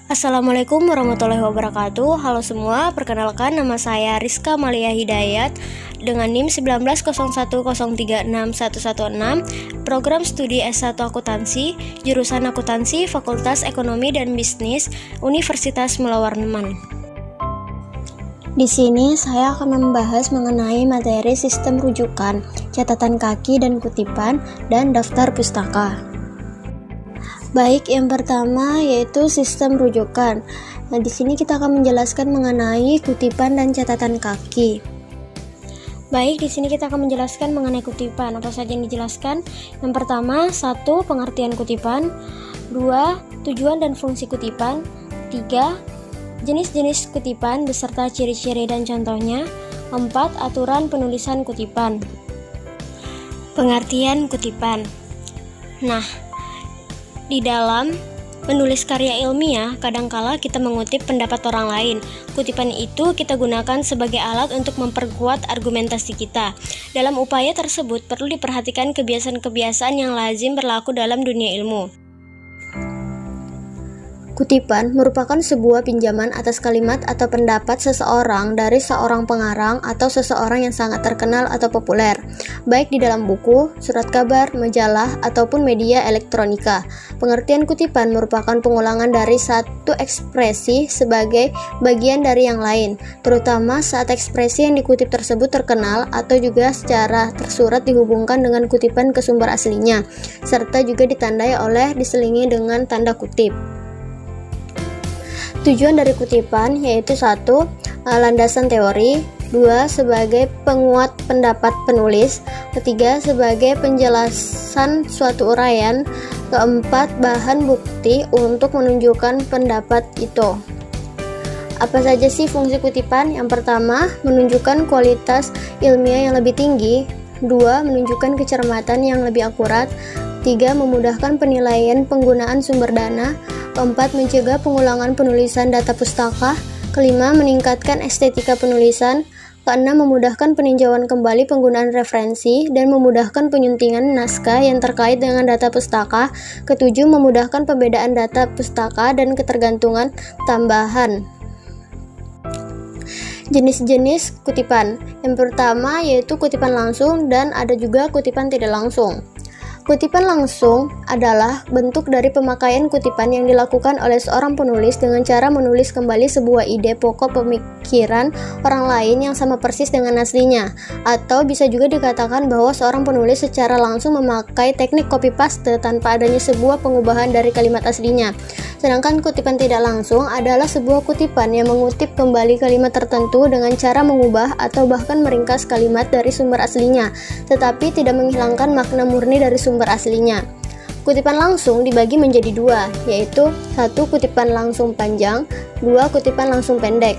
Assalamualaikum warahmatullahi wabarakatuh. Halo semua, perkenalkan nama saya Rizka Malia Hidayat dengan NIM 1901036116, program studi S1 Akuntansi, jurusan Akuntansi, Fakultas Ekonomi dan Bisnis, Universitas Mula Warman. Di sini saya akan membahas mengenai materi sistem rujukan, catatan kaki dan kutipan, dan daftar pustaka. Baik, yang pertama yaitu sistem rujukan. Nah, di sini kita akan menjelaskan mengenai kutipan dan catatan kaki. Baik, di sini kita akan menjelaskan mengenai kutipan. Apa saja yang dijelaskan? Yang pertama, 1. Pengertian kutipan. 2. Tujuan dan fungsi kutipan. 3. Jenis-jenis kutipan beserta ciri-ciri dan contohnya. 4. Aturan penulisan kutipan. Pengertian kutipan. Nah, di dalam menulis karya ilmiah, kadangkala kita mengutip pendapat orang lain. Kutipan itu kita gunakan sebagai alat untuk memperkuat argumentasi kita. Dalam upaya tersebut, perlu diperhatikan kebiasaan-kebiasaan yang lazim berlaku dalam dunia ilmu. Kutipan merupakan sebuah pinjaman atas kalimat atau pendapat seseorang dari seorang pengarang atau seseorang yang sangat terkenal atau populer, baik di dalam buku, surat kabar, majalah, ataupun media elektronika. Pengertian kutipan merupakan pengulangan dari satu ekspresi sebagai bagian dari yang lain, terutama saat ekspresi yang dikutip tersebut terkenal atau juga secara tersurat dihubungkan dengan kutipan ke sumber aslinya, serta juga ditandai oleh diselingi dengan tanda kutip. Tujuan dari kutipan yaitu 1. Landasan teori, 2. Sebagai penguat pendapat penulis, 3. Sebagai penjelasan suatu uraian, 4. Bahan bukti untuk menunjukkan pendapat itu. Apa saja sih fungsi kutipan? Yang pertama, menunjukkan kualitas ilmiah yang lebih tinggi, 2. Menunjukkan kecermatan yang lebih akurat, 3. Memudahkan penilaian penggunaan sumber dana, 4. Mencegah pengulangan penulisan data pustaka, 5. Meningkatkan estetika penulisan, 6. Memudahkan peninjauan kembali penggunaan referensi dan memudahkan penyuntingan naskah yang terkait dengan data pustaka, 7. Memudahkan pembedaan data pustaka dan ketergantungan tambahan. Jenis-jenis kutipan. Yang pertama yaitu kutipan langsung dan ada juga kutipan tidak langsung. Kutipan langsung adalah bentuk dari pemakaian kutipan yang dilakukan oleh seorang penulis dengan cara menulis kembali sebuah ide pokok pemikiran orang lain yang sama persis dengan aslinya. Atau bisa juga dikatakan bahwa seorang penulis secara langsung memakai teknik copy paste tanpa adanya sebuah pengubahan dari kalimat aslinya. Sedangkan kutipan tidak langsung adalah sebuah kutipan yang mengutip kembali kalimat tertentu dengan cara mengubah atau bahkan meringkas kalimat dari sumber aslinya, tetapi tidak menghilangkan makna murni dari sumber aslinya. Kutipan langsung dibagi menjadi 2, yaitu 1. Kutipan langsung panjang, 2. Kutipan langsung pendek.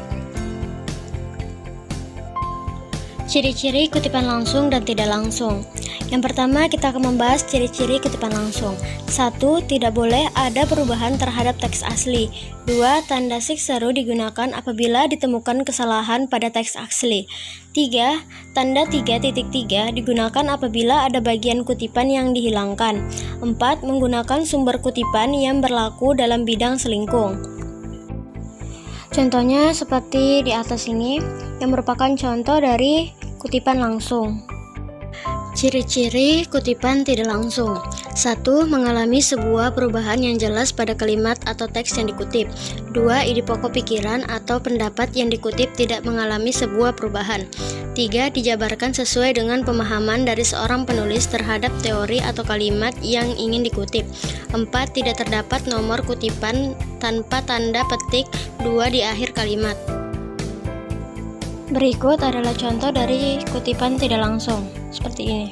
Ciri-ciri kutipan langsung dan tidak langsung. Yang pertama, kita akan membahas ciri-ciri kutipan langsung. 1. Tidak boleh ada perubahan terhadap teks asli. 2. Tanda seru digunakan apabila ditemukan kesalahan pada teks asli. 3. Tanda 3.3 digunakan apabila ada bagian kutipan yang dihilangkan. 4. Menggunakan sumber kutipan yang berlaku dalam bidang selingkung. Contohnya seperti di atas ini, yang merupakan contoh dari kutipan langsung. Ciri-ciri kutipan tidak langsung. 1. Mengalami sebuah perubahan yang jelas pada kalimat atau teks yang dikutip. 2. Ide pokok pikiran atau pendapat yang dikutip tidak mengalami sebuah perubahan. 3. Dijabarkan sesuai dengan pemahaman dari seorang penulis terhadap teori atau kalimat yang ingin dikutip. 4. Tidak terdapat nomor kutipan tanpa tanda petik 2 di akhir kalimat. Berikut adalah contoh dari kutipan tidak langsung, seperti ini.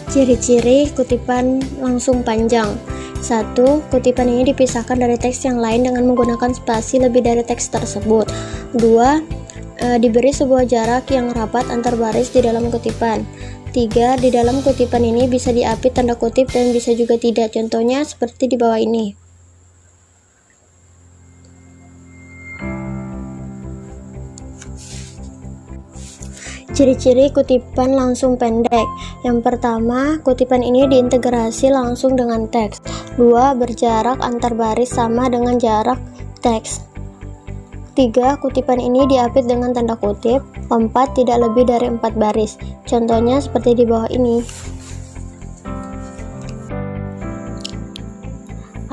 Ciri-ciri kutipan langsung panjang. 1. Kutipan ini dipisahkan dari teks yang lain dengan menggunakan spasi lebih dari teks tersebut. 2. Diberi sebuah jarak yang rapat antar baris di dalam kutipan. 3. Di dalam kutipan ini bisa diapit tanda kutip dan bisa juga tidak. Contohnya seperti di bawah ini. Ciri-ciri kutipan langsung pendek. Yang pertama, kutipan ini diintegrasi langsung dengan teks. 2. Berjarak antar baris sama dengan jarak teks. 3. Kutipan ini diapit dengan tanda kutip. 4. Tidak lebih dari 4 baris. Contohnya seperti di bawah ini.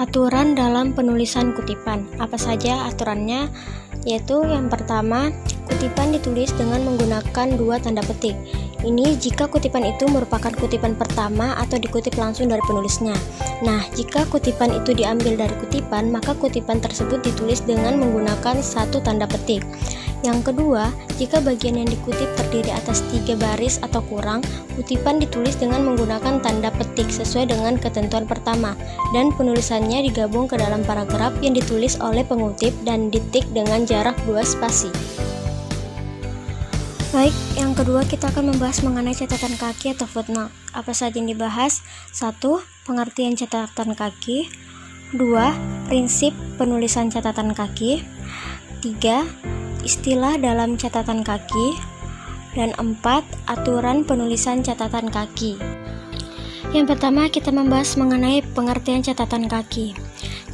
Aturan dalam penulisan kutipan. Apa saja aturannya? Yaitu yang pertama, kutipan ditulis dengan menggunakan 2 tanda petik. Ini jika kutipan itu merupakan kutipan pertama atau dikutip langsung dari penulisnya. Nah, jika kutipan itu diambil dari kutipan, maka kutipan tersebut ditulis dengan menggunakan 1 tanda petik. Yang kedua, jika bagian yang dikutip terdiri atas 3 baris atau kurang, kutipan ditulis dengan menggunakan tanda petik sesuai dengan ketentuan pertama, dan penulisannya digabung ke dalam paragraf yang ditulis oleh pengutip dan ditik dengan jarak 2 spasi. Baik, yang kedua kita akan membahas mengenai catatan kaki atau footnote. Apa saja yang dibahas? 1. Pengertian catatan kaki. 2. Prinsip penulisan catatan kaki. 3. Istilah dalam catatan kaki. Dan 4. Aturan penulisan catatan kaki. Yang pertama kita membahas mengenai pengertian catatan kaki.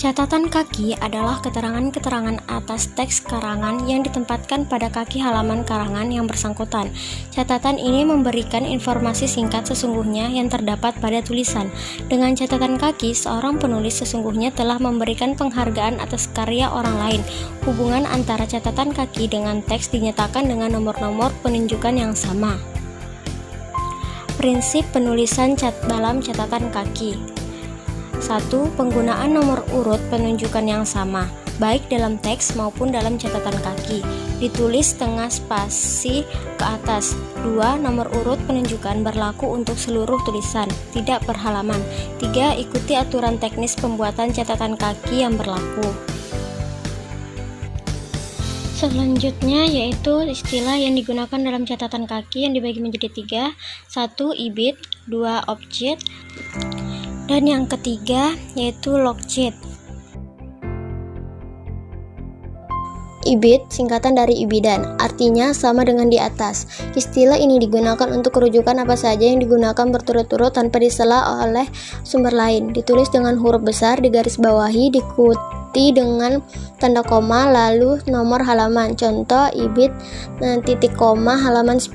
Catatan kaki adalah keterangan-keterangan atas teks karangan yang ditempatkan pada kaki halaman karangan yang bersangkutan. Catatan ini memberikan informasi singkat sesungguhnya yang terdapat pada tulisan. Dengan catatan kaki, seorang penulis sesungguhnya telah memberikan penghargaan atas karya orang lain. Hubungan antara catatan kaki dengan teks dinyatakan dengan nomor-nomor penunjukan yang sama. Prinsip penulisan dalam catatan kaki. 1. Penggunaan nomor urut penunjukan yang sama, baik dalam teks maupun dalam catatan kaki. Ditulis setengah spasi ke atas. 2. Nomor urut penunjukan berlaku untuk seluruh tulisan, tidak per halaman. 3. Ikuti aturan teknis pembuatan catatan kaki yang berlaku. Selanjutnya yaitu istilah yang digunakan dalam catatan kaki yang dibagi menjadi 3. 1. Ibid. 2. Object. Dan yang ketiga yaitu logjet. Ibid singkatan dari ibidan, artinya sama dengan di atas. Istilah ini digunakan untuk rujukan apa saja yang digunakan berturut-turut tanpa disela oleh sumber lain. Ditulis dengan huruf besar, digarisbawahi, diikuti dengan tanda koma, lalu nomor halaman. Contoh, ibid titik koma halaman 10.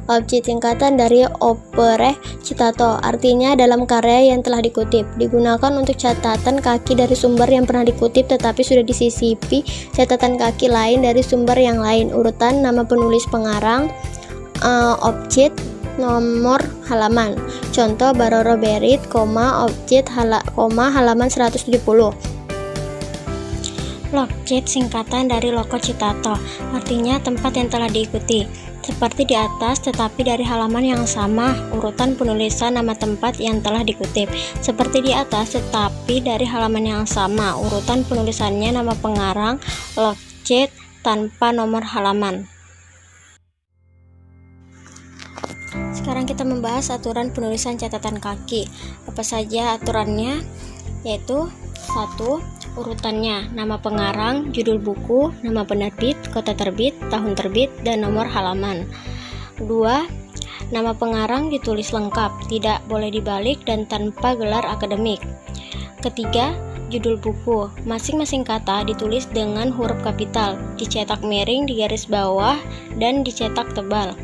Objek singkatan dari opere citato, artinya dalam karya yang telah dikutip. Digunakan untuk catatan kaki dari sumber yang pernah dikutip tetapi sudah disisipi catatan kaki lain dari sumber yang lain. Urutan nama penulis pengarang, objek, nomor halaman. Contoh, Baroro Berit, objek, halaman 170. Logjet singkatan dari loko citato, artinya tempat yang telah diikuti. Seperti di atas tetapi dari halaman yang sama, urutan penulisan nama tempat yang telah dikutip. Seperti di atas tetapi dari halaman yang sama, urutan penulisannya nama pengarang, logjet tanpa nomor halaman. Sekarang kita membahas aturan penulisan catatan kaki. Apa saja aturannya? Yaitu 1. Urutannya, nama pengarang, judul buku, nama penerbit, kota terbit, tahun terbit, dan nomor halaman. 2. Nama pengarang ditulis lengkap, tidak boleh dibalik dan tanpa gelar akademik. Ketiga, judul buku. Masing-masing kata ditulis dengan huruf kapital, dicetak miring di garis bawah, dan dicetak tebal.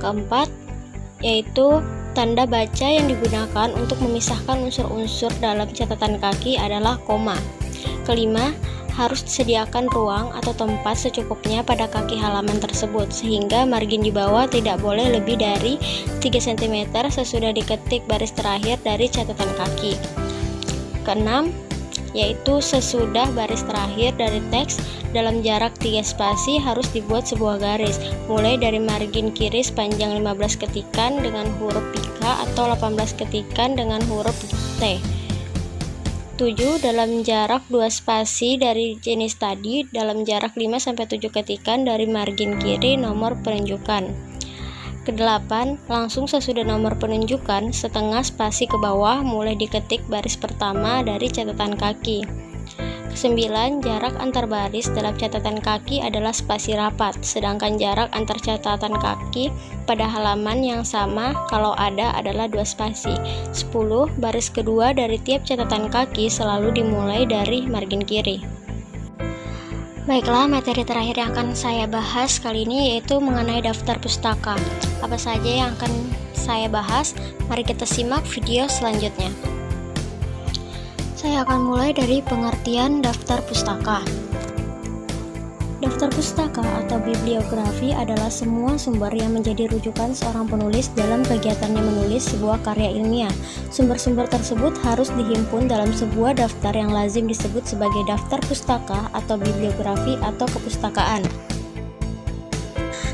Keempat, yaitu tanda baca yang digunakan untuk memisahkan unsur-unsur dalam catatan kaki adalah koma. Kelima, harus disediakan ruang atau tempat secukupnya pada kaki halaman tersebut, sehingga margin di bawah tidak boleh lebih dari 3 cm sesudah diketik baris terakhir dari catatan kaki. Keenam, yaitu sesudah baris terakhir dari teks dalam jarak 3 spasi harus dibuat sebuah garis, mulai dari margin kiri sepanjang 15 ketikan dengan huruf pika atau 18 ketikan dengan huruf T. 7. Dalam jarak 2 spasi dari jenis tadi, dalam jarak 5-7 ketikan dari margin kiri nomor penunjukan. Kedelapan, langsung sesudah nomor penunjukan, setengah spasi ke bawah mulai diketik baris pertama dari catatan kaki. 9. Jarak antar baris dalam catatan kaki adalah spasi rapat, sedangkan jarak antar catatan kaki pada halaman yang sama kalau ada adalah 2 spasi. 10. Baris kedua dari tiap catatan kaki selalu dimulai dari margin kiri. Baiklah, materi terakhir yang akan saya bahas kali ini yaitu mengenai daftar pustaka. Apa saja yang akan saya bahas? Mari kita simak video selanjutnya. Saya akan mulai dari pengertian daftar pustaka. Daftar pustaka atau bibliografi adalah semua sumber yang menjadi rujukan seorang penulis dalam kegiatannya menulis sebuah karya ilmiah. Sumber-sumber tersebut harus dihimpun dalam sebuah daftar yang lazim disebut sebagai daftar pustaka atau bibliografi atau kepustakaan.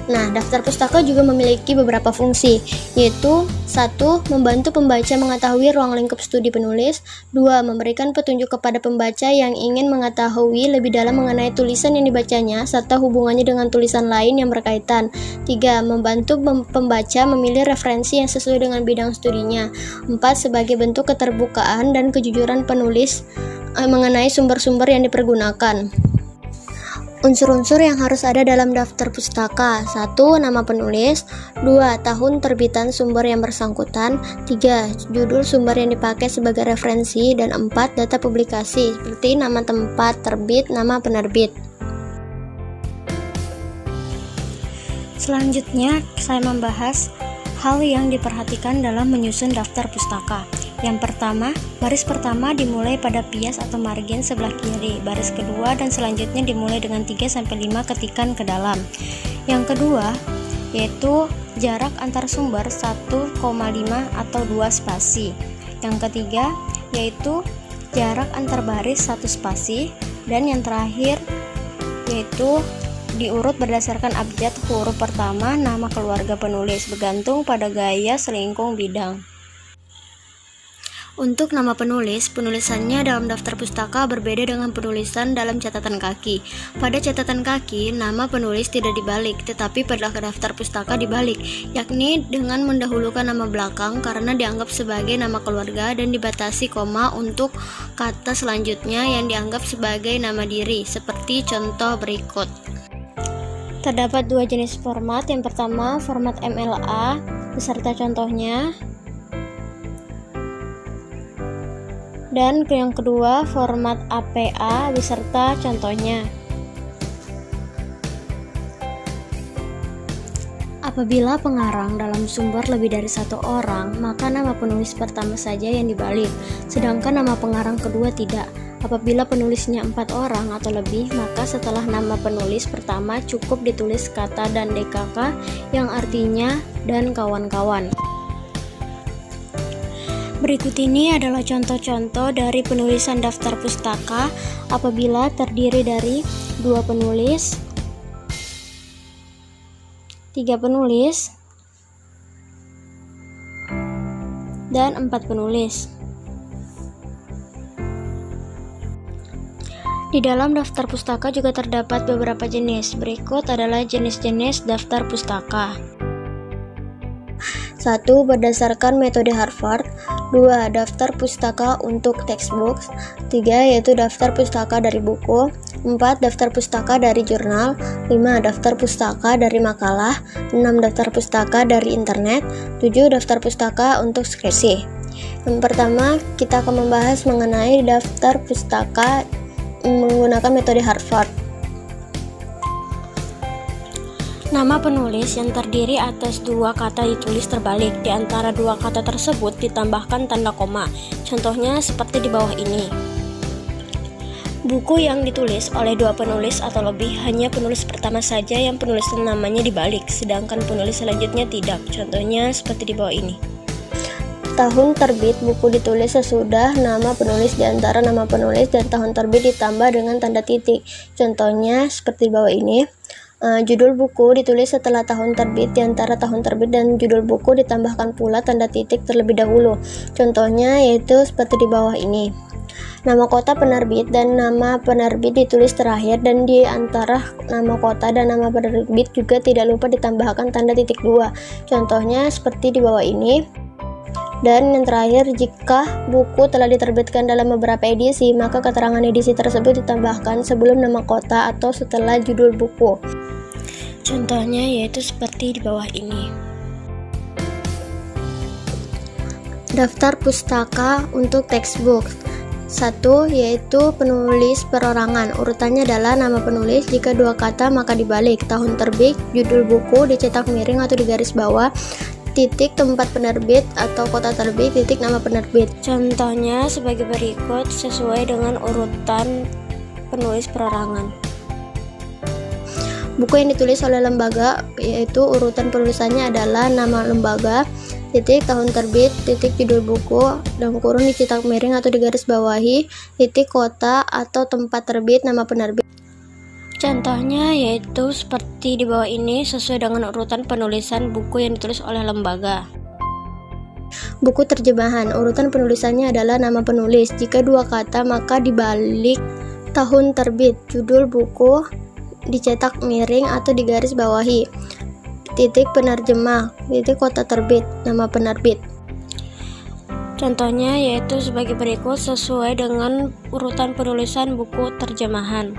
Nah, daftar pustaka juga memiliki beberapa fungsi, yaitu 1. Membantu pembaca mengetahui ruang lingkup studi penulis. 2. Memberikan petunjuk kepada pembaca yang ingin mengetahui lebih dalam mengenai tulisan yang dibacanya, serta hubungannya dengan tulisan lain yang berkaitan. 3. Membantu pembaca memilih referensi yang sesuai dengan bidang studinya. 4. Sebagai bentuk keterbukaan dan kejujuran penulis mengenai sumber-sumber yang dipergunakan. Unsur-unsur yang harus ada dalam daftar pustaka. 1. Nama penulis. 2. Tahun terbitan sumber yang bersangkutan. 3. Judul sumber yang dipakai sebagai referensi. Dan 4. Data publikasi, seperti nama tempat terbit, nama penerbit. Selanjutnya, saya membahas hal yang diperhatikan dalam menyusun daftar pustaka. Yang pertama, baris pertama dimulai pada pias atau margin sebelah kiri. Baris kedua dan selanjutnya dimulai dengan 3-5 ketikan ke dalam. Yang kedua, yaitu jarak antar sumber 1,5 atau 2 spasi. Yang ketiga, yaitu jarak antar baris 1 spasi. Dan yang terakhir, yaitu diurut berdasarkan abjad huruf pertama nama keluarga penulis, bergantung pada gaya selingkung bidang. Untuk nama penulis, penulisannya dalam daftar pustaka berbeda dengan penulisan dalam catatan kaki. Pada catatan kaki, nama penulis tidak dibalik, tetapi pada daftar pustaka dibalik, yakni dengan mendahulukan nama belakang karena dianggap sebagai nama keluarga dan dibatasi koma untuk kata selanjutnya yang dianggap sebagai nama diri, seperti contoh berikut. Terdapat 2 jenis format. Yang pertama, format MLA beserta contohnya. Dan yang kedua, format APA beserta contohnya. Apabila pengarang dalam sumber lebih dari 1 orang, maka nama penulis pertama saja yang dibalik, sedangkan nama pengarang kedua tidak. Apabila penulisnya 4 orang atau lebih, maka setelah nama penulis pertama cukup ditulis kata dan DKK yang artinya dan kawan-kawan. Berikut ini adalah contoh-contoh dari penulisan daftar pustaka apabila terdiri dari 2 penulis, 3 penulis, dan 4 penulis. Di dalam daftar pustaka juga terdapat beberapa jenis. Berikut adalah jenis-jenis daftar pustaka. 1. Berdasarkan metode Harvard. 2. Daftar pustaka untuk textbooks. 3. Yaitu daftar pustaka dari buku. 4. Daftar pustaka dari jurnal. 5. Daftar pustaka dari makalah. 6. Daftar pustaka dari internet. 7. Daftar pustaka untuk skripsi. Yang pertama, kita akan membahas mengenai daftar pustaka menggunakan metode Harvard. Nama penulis yang terdiri atas 2 kata ditulis terbalik. Di antara 2 kata tersebut ditambahkan tanda koma. Contohnya seperti di bawah ini. Buku yang ditulis oleh 2 penulis atau lebih, hanya penulis pertama saja yang penulisan namanya dibalik, sedangkan penulis selanjutnya tidak. Contohnya seperti di bawah ini. Tahun terbit buku ditulis sesudah nama penulis, di antara nama penulis dan tahun terbit ditambah dengan tanda titik. Contohnya seperti di bawah ini. Judul buku ditulis setelah tahun terbit, di antara tahun terbit dan judul buku ditambahkan pula tanda titik terlebih dahulu. Contohnya yaitu seperti di bawah ini. Nama kota penerbit dan nama penerbit ditulis terakhir, dan di antara nama kota dan nama penerbit juga tidak lupa ditambahkan tanda titik 2. Contohnya seperti di bawah ini. Dan yang terakhir, jika buku telah diterbitkan dalam beberapa edisi, maka keterangan edisi tersebut ditambahkan sebelum nama kota atau setelah judul buku. Contohnya yaitu seperti di bawah ini. Daftar pustaka untuk textbook. 1. Yaitu penulis perorangan. Urutannya adalah nama penulis, jika 2 kata maka dibalik, tahun terbit, judul buku, dicetak miring atau digaris bawah, titik tempat penerbit atau kota terbit, titik nama penerbit. Contohnya sebagai berikut sesuai dengan urutan penulis perorangan. Buku yang ditulis oleh lembaga, yaitu urutan penulisannya adalah nama lembaga, titik tahun terbit, titik judul buku, dalam kurung dicetak miring atau digaris bawahi, titik kota atau tempat terbit, nama penerbit. Contohnya yaitu seperti di bawah ini sesuai dengan urutan penulisan buku yang ditulis oleh lembaga. Buku terjemahan, urutan penulisannya adalah nama penulis, jika 2 kata maka dibalik tahun terbit, judul buku, dicetak miring atau digaris bawahi, titik penerjemah, titik kota terbit, nama penerbit. Contohnya yaitu sebagai berikut sesuai dengan urutan penulisan buku terjemahan.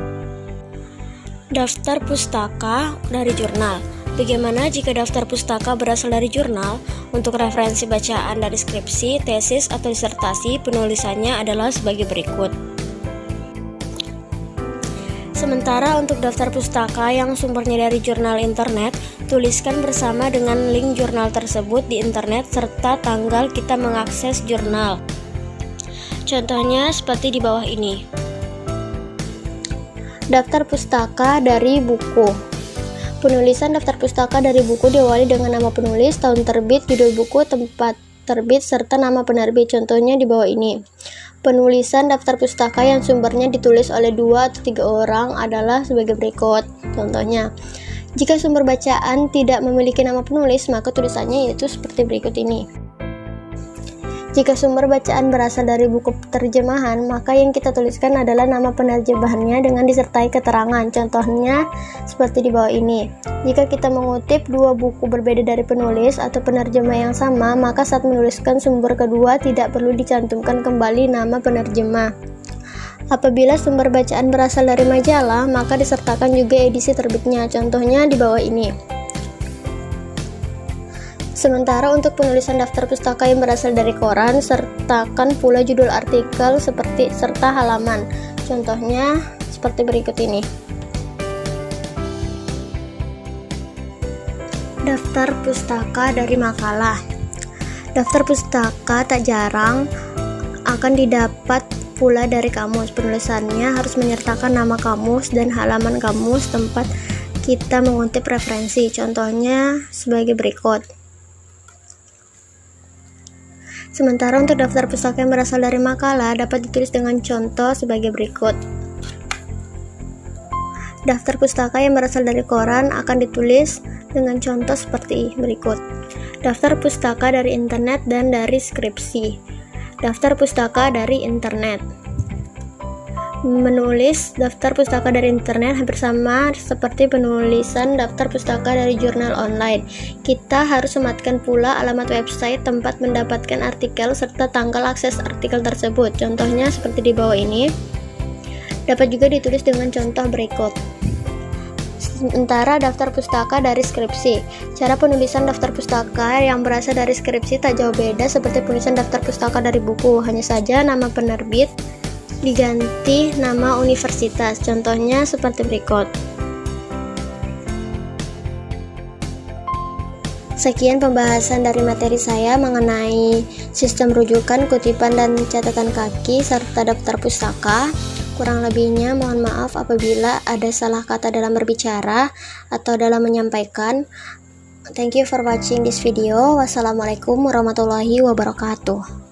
Daftar pustaka dari jurnal. Bagaimana jika daftar pustaka berasal dari jurnal? Untuk referensi bacaan dari skripsi, tesis, atau disertasi, penulisannya adalah sebagai berikut. Sementara untuk daftar pustaka yang sumbernya dari jurnal internet, tuliskan bersama dengan link jurnal tersebut di internet serta tanggal kita mengakses jurnal. Contohnya seperti di bawah ini. Daftar pustaka dari buku. Penulisan daftar pustaka dari buku diawali dengan nama penulis, tahun terbit, judul buku, tempat terbit, serta nama penerbit. Contohnya di bawah ini. Penulisan daftar pustaka yang sumbernya ditulis oleh 2 atau 3 orang adalah sebagai berikut. Contohnya, jika sumber bacaan tidak memiliki nama penulis, maka tulisannya yaitu seperti berikut ini. Jika sumber bacaan berasal dari buku terjemahan, maka yang kita tuliskan adalah nama penerjemahannya dengan disertai keterangan. Contohnya seperti di bawah ini. Jika kita mengutip 2 buku berbeda dari penulis atau penerjemah yang sama, maka saat menuliskan sumber kedua tidak perlu dicantumkan kembali nama penerjemah. Apabila sumber bacaan berasal dari majalah, maka disertakan juga edisi terbitnya. Contohnya di bawah ini. Sementara untuk penulisan daftar pustaka yang berasal dari koran, sertakan pula judul artikel serta halaman. Contohnya seperti berikut ini. Daftar pustaka dari makalah. Daftar pustaka tak jarang akan didapat pula dari kamus. Penulisannya harus menyertakan nama kamus dan halaman kamus tempat kita mengutip referensi. Contohnya sebagai berikut. Sementara untuk daftar pustaka yang berasal dari makalah dapat ditulis dengan contoh sebagai berikut. Daftar pustaka yang berasal dari koran akan ditulis dengan contoh seperti berikut. Daftar pustaka dari internet dan dari skripsi. Daftar pustaka dari internet. Menulis daftar pustaka dari internet hampir sama seperti penulisan daftar pustaka dari jurnal online. Kita harus sematkan pula alamat website tempat mendapatkan artikel serta tanggal akses artikel tersebut. Contohnya seperti di bawah ini. Dapat juga ditulis dengan contoh berikut. Sementara daftar pustaka dari skripsi. Cara penulisan daftar pustaka yang berasal dari skripsi tak jauh beda seperti penulisan daftar pustaka dari buku. Hanya saja nama penerbit diganti nama universitas. Contohnya seperti berikut. Sekian pembahasan dari materi saya mengenai sistem rujukan, kutipan, dan catatan kaki serta daftar pustaka. Kurang lebihnya mohon maaf apabila ada salah kata dalam berbicara atau dalam menyampaikan. Thank you for watching this video. Wassalamualaikum warahmatullahi wabarakatuh.